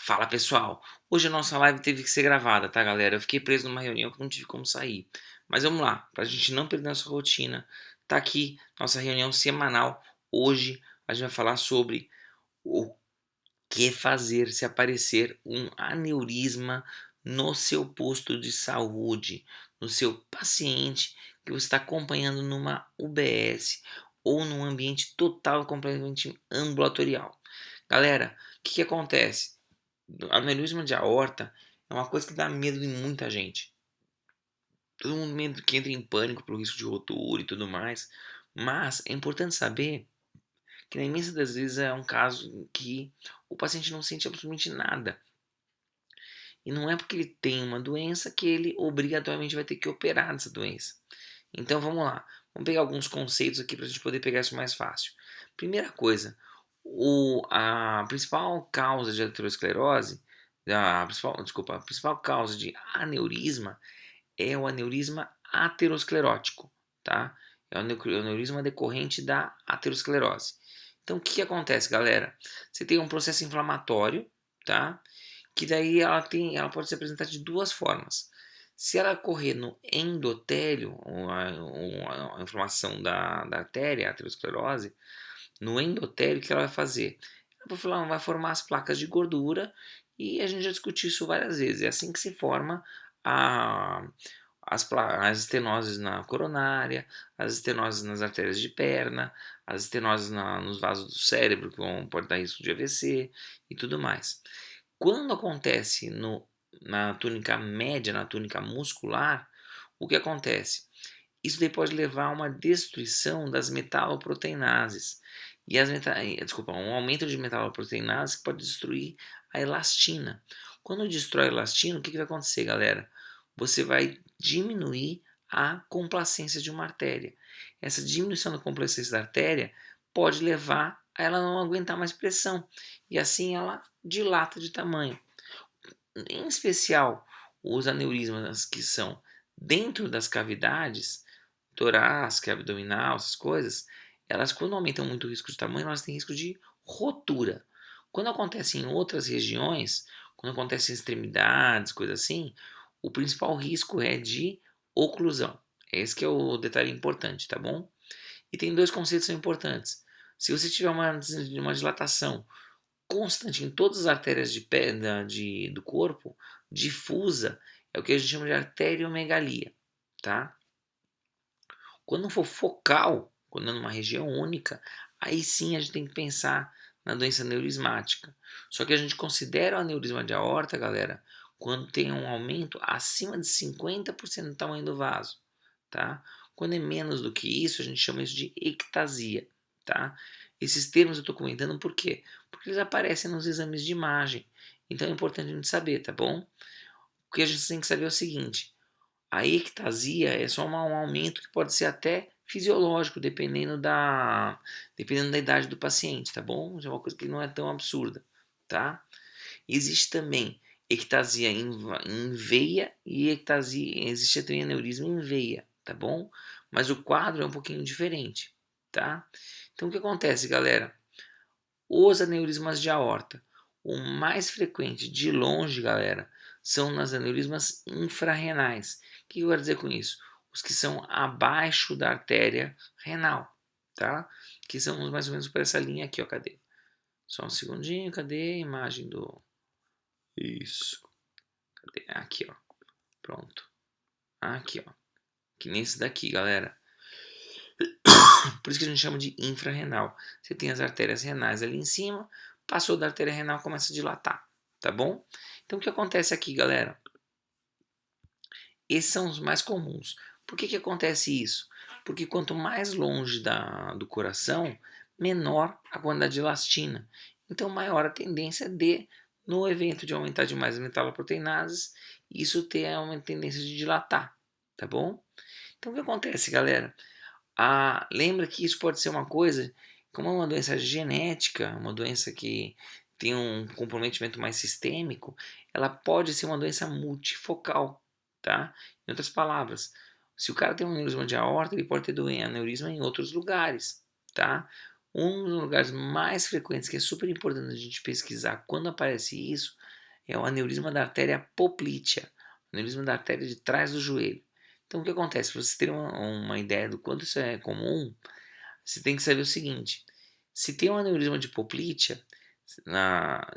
Fala pessoal, hoje a nossa live teve que ser gravada, tá galera? Eu fiquei preso numa reunião que não tive como sair. Mas vamos lá, pra gente não perder nossa rotina, tá aqui nossa reunião semanal. Hoje a gente vai falar sobre o que fazer se aparecer um aneurisma no seu posto de saúde, no seu paciente que você está acompanhando numa UBS ou num ambiente total completamente ambulatorial. Galera, o que acontece? Aneurisma de aorta é uma coisa que dá medo em muita gente. Todo mundo medo que entra em pânico pelo risco de rotura e tudo mais. Mas é importante saber que na imensa das vezes é um caso em que o paciente não sente absolutamente nada. E não é porque ele tem uma doença que ele obrigatoriamente vai ter que operar dessa doença. Então vamos lá. Vamos pegar alguns conceitos aqui para a gente poder pegar isso mais fácil. Primeira coisa, a principal causa de aterosclerose, a principal causa de aneurisma é o aneurisma aterosclerótico, tá? É o aneurisma decorrente da aterosclerose. Então o que acontece, galera? Você tem um processo inflamatório, tá? Que daí ela pode se apresentar de duas formas. Se ela ocorrer no endotélio, a inflamação da artéria, a aterosclerose, no endotélio, o que ela vai fazer? Ela vai formar as placas de gordura e a gente já discutiu isso várias vezes. É assim que se forma a, as estenoses na coronária, as estenoses nas artérias de perna, as estenoses nos vasos do cérebro, que pode dar risco de AVC e tudo mais. Quando acontece na túnica média, na túnica muscular, o que acontece? Isso daí pode levar a uma destruição das metaloproteinases. E um aumento de metaloproteinases que pode destruir a elastina. Quando destrói a elastina, o que vai acontecer, galera? Você vai diminuir a complacência de uma artéria. Essa diminuição da complacência da artéria pode levar a ela não aguentar mais pressão. E assim ela dilata de tamanho. Em especial, os aneurismas que são dentro das cavidades torácica, abdominal, essas coisas, elas quando aumentam muito o risco de tamanho, elas têm risco de rotura. Quando acontece em outras regiões, quando acontece em extremidades, coisas assim, o principal risco é de oclusão. Esse que é o detalhe importante, tá bom? E tem dois conceitos que são importantes. Se você tiver uma dilatação constante em todas as artérias do corpo, difusa, é o que a gente chama de arteriomegalia, tá? Quando for focal, quando é numa região única, aí sim a gente tem que pensar na doença neurismática. Só que a gente considera o aneurisma de aorta, galera, quando tem um aumento acima de 50% do tamanho do vaso, tá? Quando é menos do que isso, a gente chama isso de ectasia, tá? Esses termos eu estou comentando por quê? Porque eles aparecem nos exames de imagem. Então é importante a gente saber, tá bom? O que a gente tem que saber é o seguinte: a ectasia é só um aumento que pode ser até fisiológico, dependendo da idade do paciente, tá bom? Isso é uma coisa que não é tão absurda, tá? Existe também ectasia em veia e existe também aneurisma em veia, tá bom? Mas o quadro é um pouquinho diferente, tá? Então o que acontece, galera? Os aneurismas de aorta, o mais frequente de longe, galera, são nas aneurismas infrarrenais. O que eu quero dizer com isso? Os que são abaixo da artéria renal, tá? Que são mais ou menos por essa linha aqui, ó, cadê? Só um segundinho, cadê a imagem do... Isso. Cadê? Aqui, ó. Pronto. Aqui, ó. Que nesse daqui, galera. Por isso que a gente chama de infrarrenal. Você tem as artérias renais ali em cima, passou da artéria renal, começa a dilatar, tá bom? Então o que acontece aqui, galera? Esses são os mais comuns. Por que acontece isso? Porque quanto mais longe do coração, menor a quantidade de elastina. Então maior a tendência de, no evento de aumentar demais as metaloproteinases, isso ter uma tendência de dilatar, tá bom? Então o que acontece, galera? Lembra que isso pode ser uma coisa, como é uma doença genética, uma doença que tem um comprometimento mais sistêmico, ela pode ser uma doença multifocal, tá? Em outras palavras, se o cara tem um aneurisma de aorta, ele pode ter aneurisma em outros lugares, tá? Um dos lugares mais frequentes que é super importante a gente pesquisar quando aparece isso é o aneurisma da artéria poplítea, aneurisma da artéria de trás do joelho. Então o que acontece? Para vocês terem uma ideia do quanto isso é comum, você tem que saber o seguinte: se tem um aneurisma de poplítea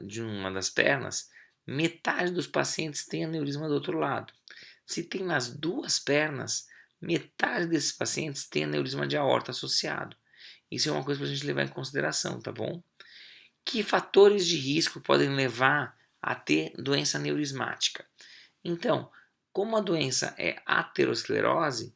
de uma das pernas, metade dos pacientes tem aneurisma do outro lado. Se tem nas duas pernas, metade desses pacientes tem aneurisma de aorta associado. Isso é uma coisa para a gente levar em consideração, tá bom? Que fatores de risco podem levar a ter doença aneurismática? Então, como a doença é aterosclerose,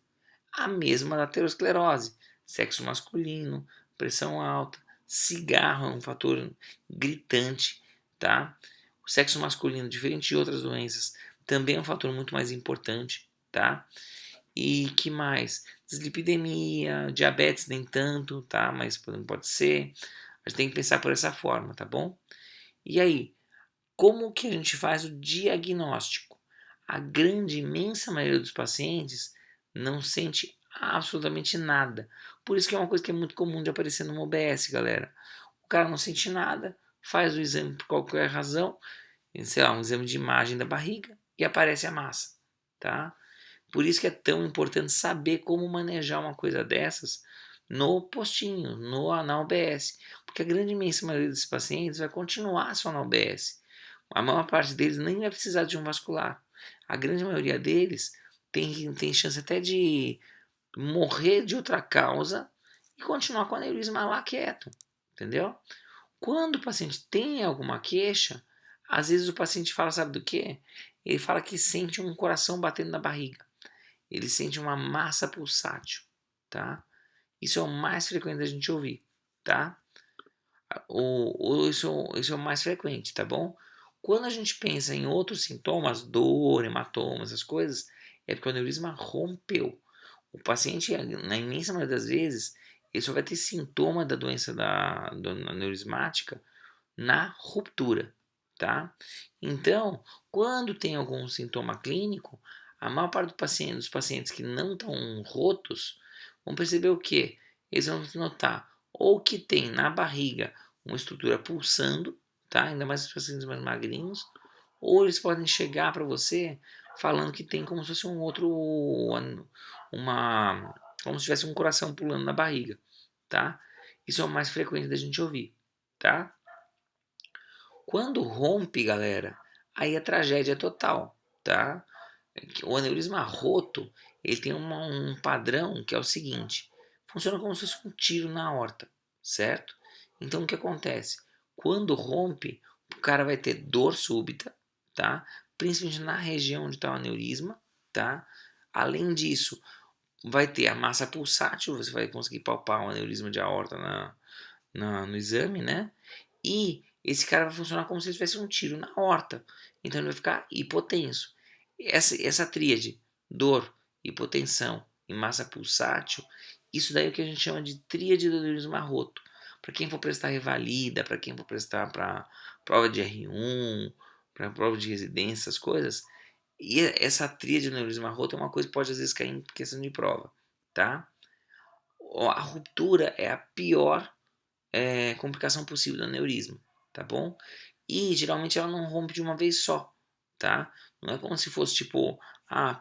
a mesma da aterosclerose, sexo masculino, pressão alta, cigarro é um fator gritante, tá? O sexo masculino, diferente de outras doenças, também é um fator muito mais importante, tá? E que mais? Dislipidemia, diabetes nem tanto, tá? Mas pode ser. A gente tem que pensar por essa forma, tá bom? E aí, como que a gente faz o diagnóstico? A grande, imensa maioria dos pacientes não sente absolutamente nada. Por isso que é uma coisa que é muito comum de aparecer no OBS, galera. O cara não sente nada, faz o exame por qualquer razão, sei lá, um exame de imagem da barriga e aparece a massa, tá? Por isso que é tão importante saber como manejar uma coisa dessas no postinho, na UBS. Porque a grande imensa maioria desses pacientes vai continuar só na UBS. A maior parte deles nem vai precisar de um vascular. A grande maioria deles tem chance até de morrer de outra causa e continuar com o aneurisma lá quieto. Entendeu? Quando o paciente tem alguma queixa, às vezes o paciente fala, sabe do quê? Ele fala que sente um coração batendo na barriga. Ele sente uma massa pulsátil, tá? Isso é o mais frequente da gente ouvir, tá? Isso é o mais frequente, tá bom? Quando a gente pensa em outros sintomas, dor, hematoma, essas coisas, é porque o aneurisma rompeu. O paciente, na imensa maioria das vezes, ele só vai ter sintoma da doença da aneurismática na ruptura, tá? Então, quando tem algum sintoma clínico, a maior parte dos pacientes que não estão rotos vão perceber o quê? Eles vão notar ou que tem na barriga uma estrutura pulsando, tá? Ainda mais os pacientes mais magrinhos, ou eles podem chegar para você falando que tem como se fosse um outro, uma, como se tivesse um coração pulando na barriga, tá? Isso é o mais frequente da gente ouvir, tá? Quando rompe, galera, aí a tragédia é total, tá? O aneurisma roto, ele tem um padrão que é o seguinte: funciona como se fosse um tiro na aorta, certo? Então o que acontece? Quando rompe, o cara vai ter dor súbita, tá? Principalmente na região onde está o aneurisma, tá? Além disso, vai ter a massa pulsátil, você vai conseguir palpar o aneurisma de aorta no exame, né? E esse cara vai funcionar como se ele tivesse um tiro na horta. Então ele vai ficar hipotenso. Essa tríade, dor, hipotensão e massa pulsátil, isso daí é o que a gente chama de tríade do aneurisma roto. Para quem for prestar revalida, para quem for prestar para prova de R1, para prova de residência, essas coisas, e essa tríade do aneurisma roto é uma coisa que pode às vezes cair em questão de prova, tá? A ruptura é a pior complicação possível do aneurisma, tá bom? E geralmente ela não rompe de uma vez só, tá? Não é como se fosse tipo,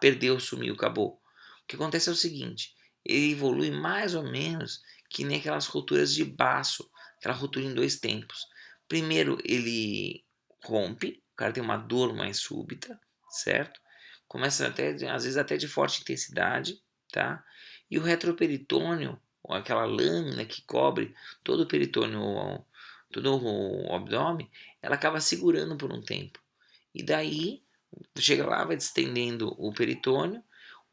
perdeu, sumiu, acabou. O que acontece é o seguinte, ele evolui mais ou menos que nem aquelas rupturas de baço, aquela ruptura em dois tempos. Primeiro ele rompe, o cara tem uma dor mais súbita, certo? Começa até, às vezes até de forte intensidade, tá? E o retroperitônio, ou aquela lâmina que cobre todo o peritônio, todo o abdômen, ela acaba segurando por um tempo. E daí, chega lá, vai distendendo o peritônio,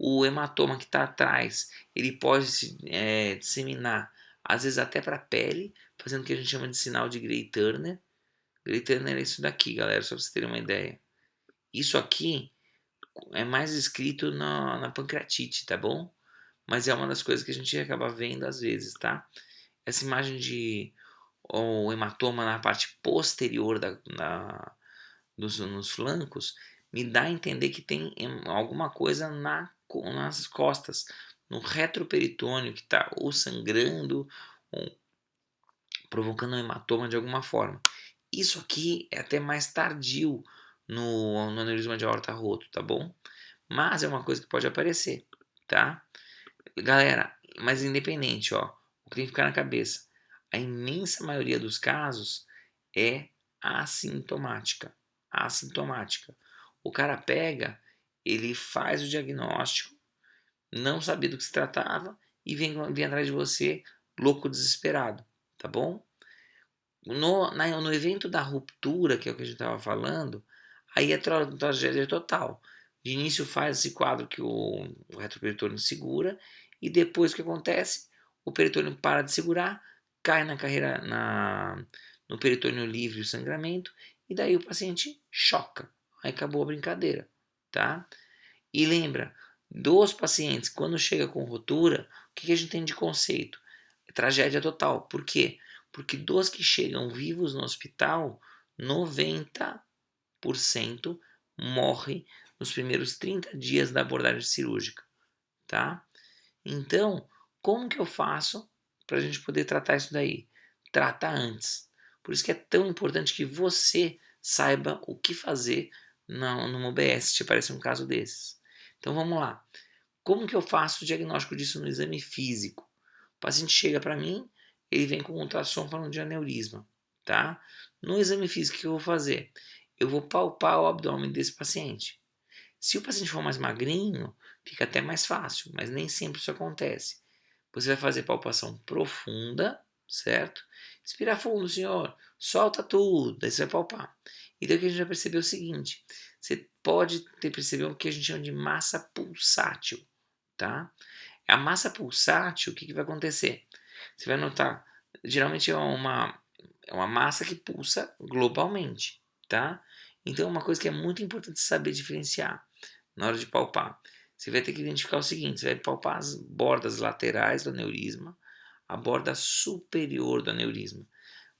o hematoma que está atrás, ele pode se disseminar, às vezes até para a pele, fazendo o que a gente chama de sinal de Gray-Turner. Gray-Turner é isso daqui, galera, só para vocês terem uma ideia. Isso aqui é mais escrito na pancreatite, tá bom? Mas é uma das coisas que a gente acaba vendo às vezes, tá? Essa imagem de o hematoma na parte posterior nos flancos me dá a entender que tem alguma coisa nas costas, no retroperitônio que está ou sangrando, ou provocando um hematoma de alguma forma. Isso aqui é até mais tardio no aneurisma de aorta roto, tá bom? Mas é uma coisa que pode aparecer, tá? Galera, mas independente, ó, o que tem que ficar na cabeça, a imensa maioria dos casos é assintomática. Assintomática. O cara pega, ele faz o diagnóstico, não sabia do que se tratava e vem atrás de você, louco, desesperado, tá bom? No evento da ruptura, que é o que a gente estava falando, aí é tragédia total. De início faz esse quadro que o retroperitônio segura, e depois o que acontece? O peritônio para de segurar, cai no peritônio livre o sangramento, e daí o paciente choca. Aí acabou a brincadeira, tá? E lembra, dos pacientes, quando chega com ruptura, o que a gente tem de conceito? É tragédia total. Por quê? Porque dos que chegam vivos no hospital, 90% morre nos primeiros 30 dias da abordagem cirúrgica, tá? Então, como que eu faço para a gente poder tratar isso daí? Trata antes. Por isso que é tão importante que você saiba o que fazer numa UBS, se aparecer um caso desses. Então vamos lá. Como que eu faço o diagnóstico disso no exame físico? O paciente chega para mim, ele vem com ultrassom falando de aneurisma, tá? No exame físico, o que eu vou fazer? Eu vou palpar o abdômen desse paciente. Se o paciente for mais magrinho, fica até mais fácil, mas nem sempre isso acontece. Você vai fazer palpação profunda, certo? Inspira fundo, senhor. Solta tudo. Daí você vai palpar. E daí o que a gente vai perceber é o seguinte: você pode ter percebido o que a gente chama de massa pulsátil, tá? A massa pulsátil, o que vai acontecer? Você vai notar, geralmente é uma massa que pulsa globalmente, tá? Então, é uma coisa que é muito importante saber diferenciar na hora de palpar. Você vai ter que identificar o seguinte: você vai palpar as bordas laterais do aneurisma, a borda superior do aneurisma.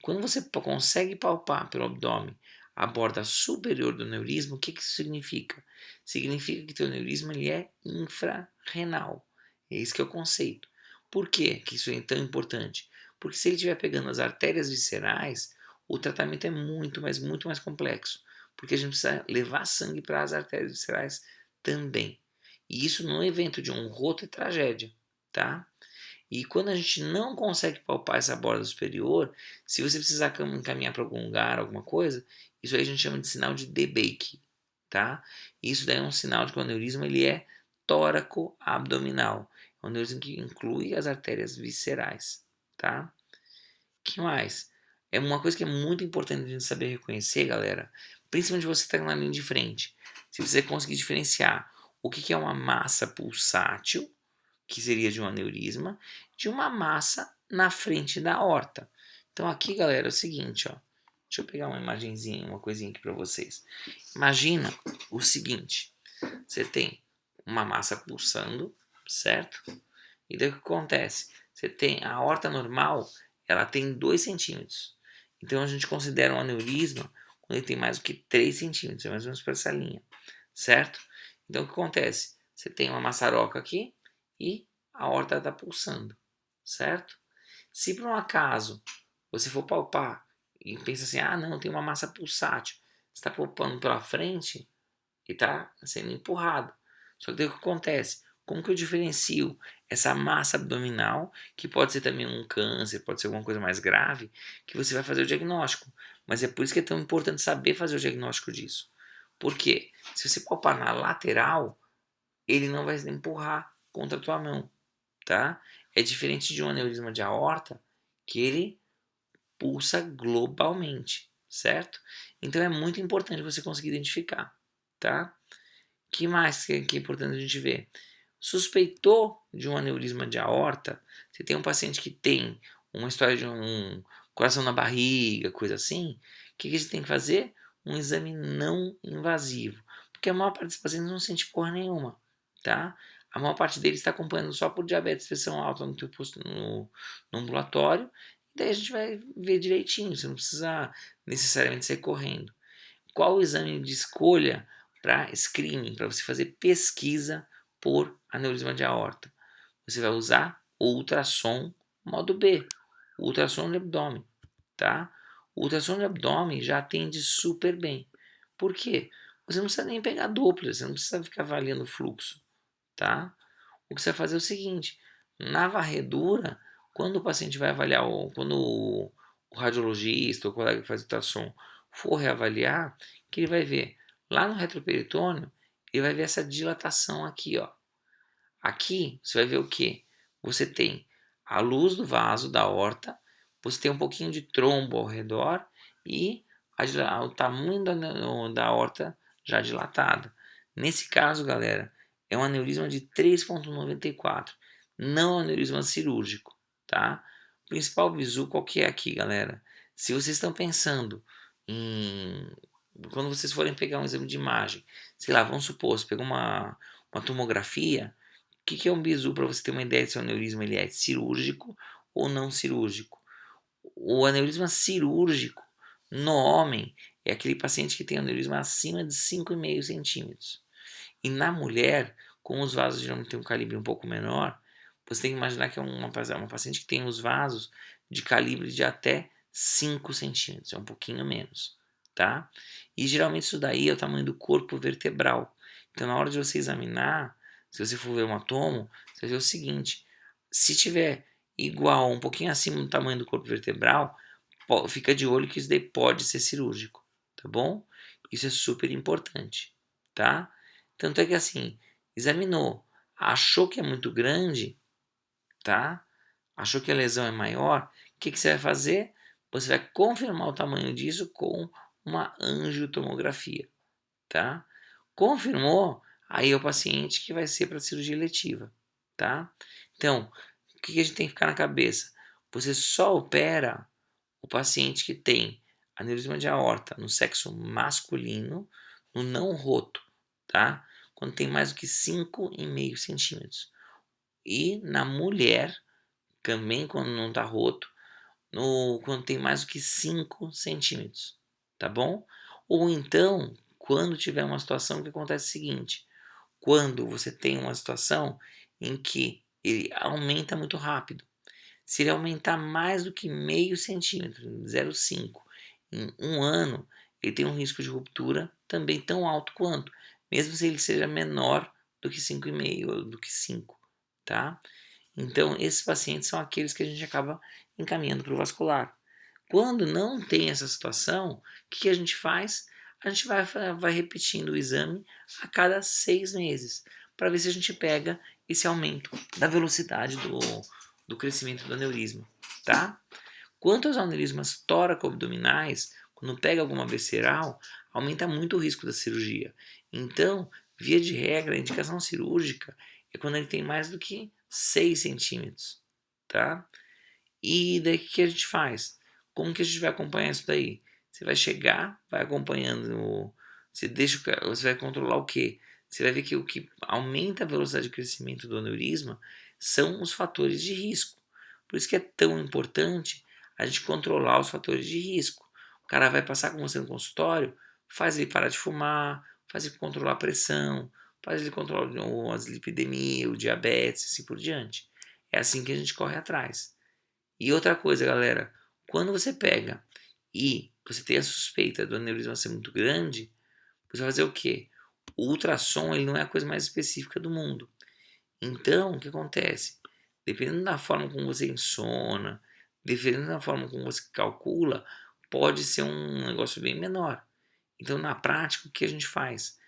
Quando você consegue palpar pelo abdômen a borda superior do aneurisma, o que isso significa? Significa que teu aneurisma ele é infrarrenal. É esse que é o conceito. Por que isso é tão importante? Porque se ele estiver pegando as artérias viscerais, o tratamento é muito, mas muito mais complexo. Porque a gente precisa levar sangue para as artérias viscerais também. E isso num evento de um roto é tragédia, tá? E quando a gente não consegue palpar essa borda superior, se você precisar encaminhar para algum lugar, alguma coisa, isso aí a gente chama de sinal de DeBakey, tá? Isso daí é um sinal de que o aneurisma ele é tóraco-abdominal. É um aneurisma que inclui as artérias viscerais, tá? Que mais? É uma coisa que é muito importante a gente saber reconhecer, galera, principalmente você que está na linha de frente. Se você conseguir diferenciar o que é uma massa pulsátil, que seria de um aneurisma, de uma massa na frente da aorta. Então aqui, galera, é o seguinte, ó. Deixa eu pegar uma imagenzinha, uma coisinha aqui para vocês. Imagina o seguinte: você tem uma massa pulsando, certo? E daí o que acontece? Você tem a aorta normal, ela tem 2 centímetros. Então a gente considera um aneurisma quando ele tem mais do que 3 centímetros, é mais ou menos para essa linha, certo? Então o que acontece? Você tem uma maçaroca aqui e a aorta está pulsando, certo? Se por um acaso você for palpar e pensa assim, ah não, tem uma massa pulsátil, você está palpando pela frente e está sendo empurrado. Só que daí o que acontece? Como que eu diferencio essa massa abdominal, que pode ser também um câncer, pode ser alguma coisa mais grave, que você vai fazer o diagnóstico. Mas é por isso que é tão importante saber fazer o diagnóstico disso. Por quê? Se você palpar na lateral, ele não vai empurrar contra a tua mão, tá? É diferente de um aneurisma de aorta, que ele pulsa globalmente, certo? Então é muito importante você conseguir identificar, tá? Que mais que é importante a gente ver? Suspeitou de um aneurisma de aorta, você tem um paciente que tem uma história de um coração na barriga, coisa assim, o que a gente tem que fazer? Um exame não invasivo, porque a maior parte dos pacientes não sente porra nenhuma, tá? A maior parte deles está acompanhando só por diabetes, pressão alta no teu posto, no ambulatório, e daí a gente vai ver direitinho, você não precisa necessariamente sair correndo. Qual o exame de escolha para screening, para você fazer pesquisa por aneurisma de aorta? Você vai usar o ultrassom modo B, o ultrassom de abdômen, tá? O ultrassom de abdômen já atende super bem. Por quê? Você não precisa nem pegar Doppler, você não precisa ficar avaliando o fluxo, tá? O que você vai fazer é o seguinte, na varredura, quando o paciente vai avaliar, quando o radiologista, o colega que faz ultrassom, for reavaliar, que ele vai ver? Lá no retroperitônio, ele vai ver essa dilatação aqui, ó. Aqui, você vai ver o que? Você tem a luz do vaso da aorta, você tem um pouquinho de trombo ao redor e o tamanho da aorta já dilatada. Nesse caso, galera, é um aneurisma de 3,94, não é um aneurisma cirúrgico, tá? O principal bizu qual que é aqui, galera? Se vocês estão pensando em... Quando vocês forem pegar um exame de imagem, sei lá, vamos supor, você pegou uma tomografia, o que é um bizu para você ter uma ideia se o aneurisma ele é cirúrgico ou não cirúrgico? O aneurisma cirúrgico no homem é aquele paciente que tem aneurisma acima de 5,5 centímetros. E na mulher, como os vasos geralmente têm um calibre um pouco menor, você tem que imaginar que é uma paciente que tem os vasos de calibre de até 5 centímetros, é um pouquinho menos, tá? E geralmente isso daí é o tamanho do corpo vertebral. Então na hora de você examinar, se você for ver um tomo, você vai ver o seguinte, se tiver igual, um pouquinho acima do tamanho do corpo vertebral, fica de olho que isso daí pode ser cirúrgico, tá bom? Isso é super importante, tá? Tanto é que assim, examinou, achou que é muito grande, tá? Achou que a lesão é maior, o que você vai fazer? Você vai confirmar o tamanho disso com uma angiotomografia, tá? Confirmou, aí é o paciente que vai ser para cirurgia eletiva, tá? Então, o que a gente tem que ficar na cabeça? Você só opera o paciente que tem aneurisma de aorta no sexo masculino, no não roto, tá? Quando tem mais do que 5,5 centímetros. E na mulher, também quando não está roto, quando tem mais do que 5 centímetros, tá bom? Ou então, quando tiver uma situação que acontece o seguinte, quando você tem uma situação em que ele aumenta muito rápido, se ele aumentar mais do que meio centímetro, 0,5, em um ano, ele tem um risco de ruptura também tão alto quanto, mesmo se ele seja menor do que 5,5 ou do que 5, tá? Então, esses pacientes são aqueles que a gente acaba encaminhando para o vascular. Quando não tem essa situação, o que a gente faz? A gente vai repetindo o exame a cada 6 meses, para ver se a gente pega esse aumento da velocidade do crescimento do aneurisma, tá? Quanto aos aneurismas tóraco-abdominais, quando pega alguma visceral, aumenta muito o risco da cirurgia. Então, via de regra, a indicação cirúrgica é quando ele tem mais do que 6 centímetros, tá? E daí o que a gente faz? Como que a gente vai acompanhar isso daí? Você vai chegar, vai acompanhando, você vai controlar o quê? Você vai ver que o que aumenta a velocidade de crescimento do aneurisma são os fatores de risco. Por isso que é tão importante a gente controlar os fatores de risco. O cara vai passar com você no consultório, faz ele parar de fumar, faz ele controlar a pressão, faz ele controlar as lipidemia, o diabetes, assim por diante. É assim que a gente corre atrás. E outra coisa, galera, quando você pega e você tem a suspeita do aneurisma ser muito grande, você vai fazer o quê? O ultrassom ele não é a coisa mais específica do mundo. Então, o que acontece? Dependendo da forma como você insona, dependendo da forma como você calcula, pode ser um negócio bem menor. Então, na prática, o que a gente faz?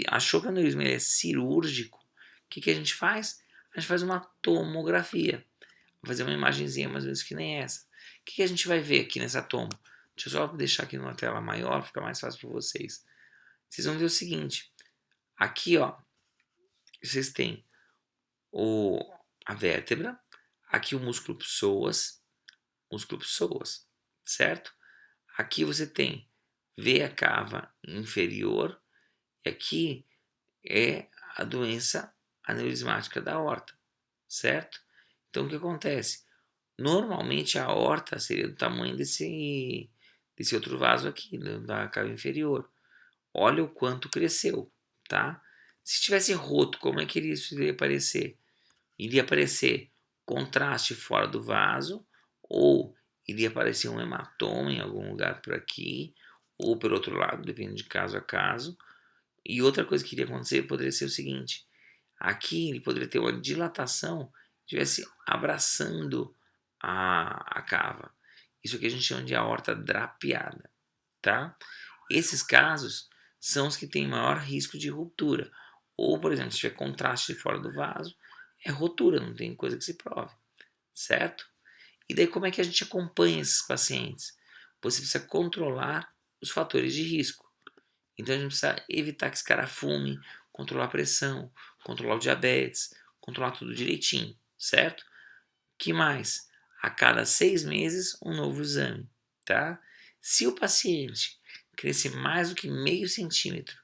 Achou que o aneurisma é cirúrgico, o que a gente faz? A gente faz uma tomografia. Vou fazer uma imagenzinha mais ou menos que nem essa. O que a gente vai ver aqui nessa tomo? Deixa eu só deixar aqui numa tela maior, fica mais fácil para vocês. Vocês vão ver o seguinte. Aqui, ó, vocês têm a vértebra, aqui o músculo psoas, certo? Aqui você tem veia cava inferior e aqui é a doença aneurismática da aorta, certo? Então o que acontece? Normalmente a aorta seria do tamanho desse outro vaso aqui, da cava inferior. Olha o quanto cresceu, tá? Se tivesse roto, como é que isso iria aparecer? Iria aparecer contraste fora do vaso ou iria aparecer um hematoma em algum lugar por aqui, ou pelo outro lado, depende de caso a caso. E outra coisa que iria acontecer poderia ser o seguinte: aqui ele poderia ter uma dilatação, estivesse abraçando a cava. Isso que a gente chama de aorta drapeada, tá? Esses casos são os que têm maior risco de ruptura. Ou, por exemplo, se tiver contraste de fora do vaso, é rotura, não tem coisa que se prove, certo? E daí como é que a gente acompanha esses pacientes? Você precisa controlar os fatores de risco. Então a gente precisa evitar que esse cara fume, controlar a pressão, controlar o diabetes, controlar tudo direitinho, certo? Que mais? A cada 6 meses, um novo exame, tá? Se o paciente crescer mais do que meio centímetro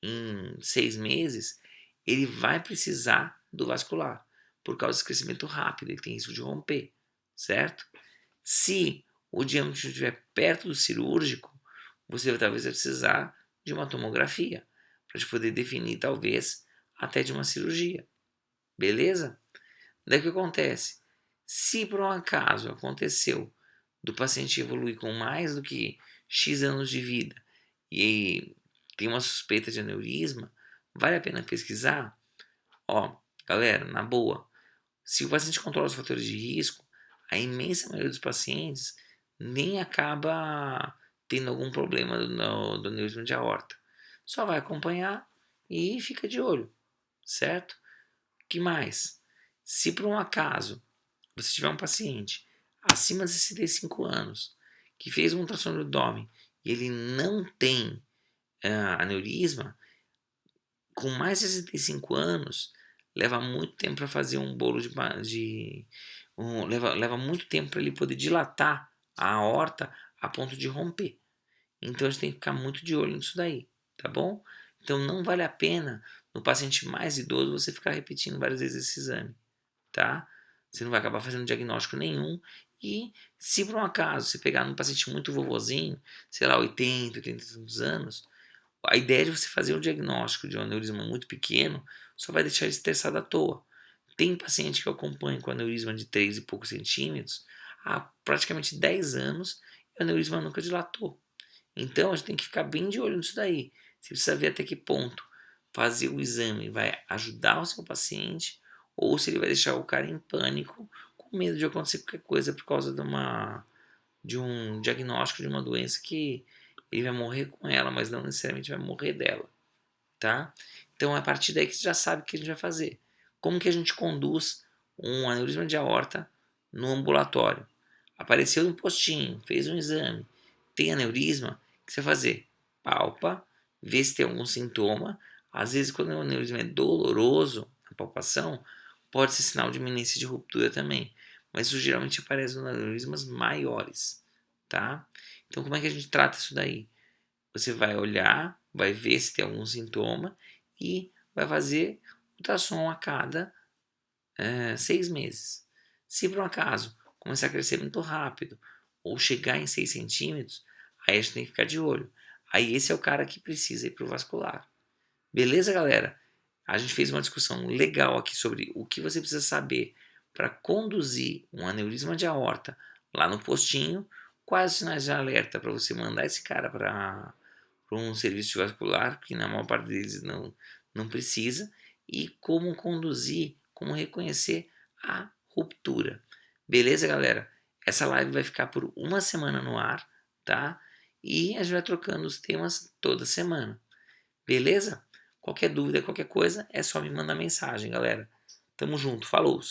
em 6 meses, ele vai precisar do vascular, por causa desse crescimento rápido, ele tem risco de romper, certo? Se o diâmetro estiver perto do cirúrgico, você talvez vai precisar de uma tomografia, para poder definir, talvez, até de uma cirurgia, beleza? Daí o que acontece? Se por um acaso aconteceu do paciente evoluir com mais do que X anos de vida e tem uma suspeita de aneurisma, vale a pena pesquisar? Ó, galera, na boa, se o paciente controla os fatores de risco, a imensa maioria dos pacientes nem acaba tendo algum problema do aneurisma de aorta. Só vai acompanhar e fica de olho, certo? Que mais? Se por um acaso você tiver um paciente acima de 65 anos que fez um ultrassom do abdômen e ele não tem aneurisma, com mais de 65 anos, leva muito tempo para fazer um bolo leva muito tempo para ele poder dilatar a aorta a ponto de romper. Então a gente tem que ficar muito de olho nisso daí, tá bom? Então não vale a pena no paciente mais idoso você ficar repetindo várias vezes esse exame, tá? Você não vai acabar fazendo diagnóstico nenhum. E se por um acaso você pegar num paciente muito vovozinho, sei lá, 80, 80 e tantos anos, a ideia de você fazer um diagnóstico de um aneurisma muito pequeno só vai deixar ele estressado à toa. Tem paciente que eu acompanho com aneurisma de 3 e poucos centímetros há praticamente 10 anos e o aneurisma nunca dilatou. Então a gente tem que ficar bem de olho nisso daí. Você precisa ver até que ponto fazer o exame vai ajudar o seu paciente ou se ele vai deixar o cara em pânico com medo de acontecer qualquer coisa por causa de um diagnóstico de uma doença que ele vai morrer com ela, mas não necessariamente vai morrer dela, tá? Então é a partir daí que você já sabe o que a gente vai fazer. Como que a gente conduz um aneurisma de aorta no ambulatório? Apareceu no postinho, fez um exame, tem aneurisma, o que você vai fazer? Palpa, vê se tem algum sintoma. Às vezes, quando o aneurisma é doloroso, a palpação, pode ser sinal de iminência de ruptura também. Mas isso geralmente aparece nos aneurismas maiores, tá? Então, como é que a gente trata isso daí? Você vai olhar, vai ver se tem algum sintoma e vai fazer ultrassom a cada 6 meses. Se por um acaso começar a crescer muito rápido ou chegar em 6 centímetros, aí a gente tem que ficar de olho. Aí esse é o cara que precisa ir para o vascular. Beleza, galera? A gente fez uma discussão legal aqui sobre o que você precisa saber para conduzir um aneurisma de aorta lá no postinho, quais os sinais de alerta para você mandar esse cara para um serviço vascular, que na maior parte deles não precisa, e como conduzir, como reconhecer a ruptura. Beleza, galera? Essa live vai ficar por uma semana no ar, tá? E a gente vai trocando os temas toda semana. Beleza? Qualquer dúvida, qualquer coisa, é só me mandar mensagem, galera. Tamo junto, falou!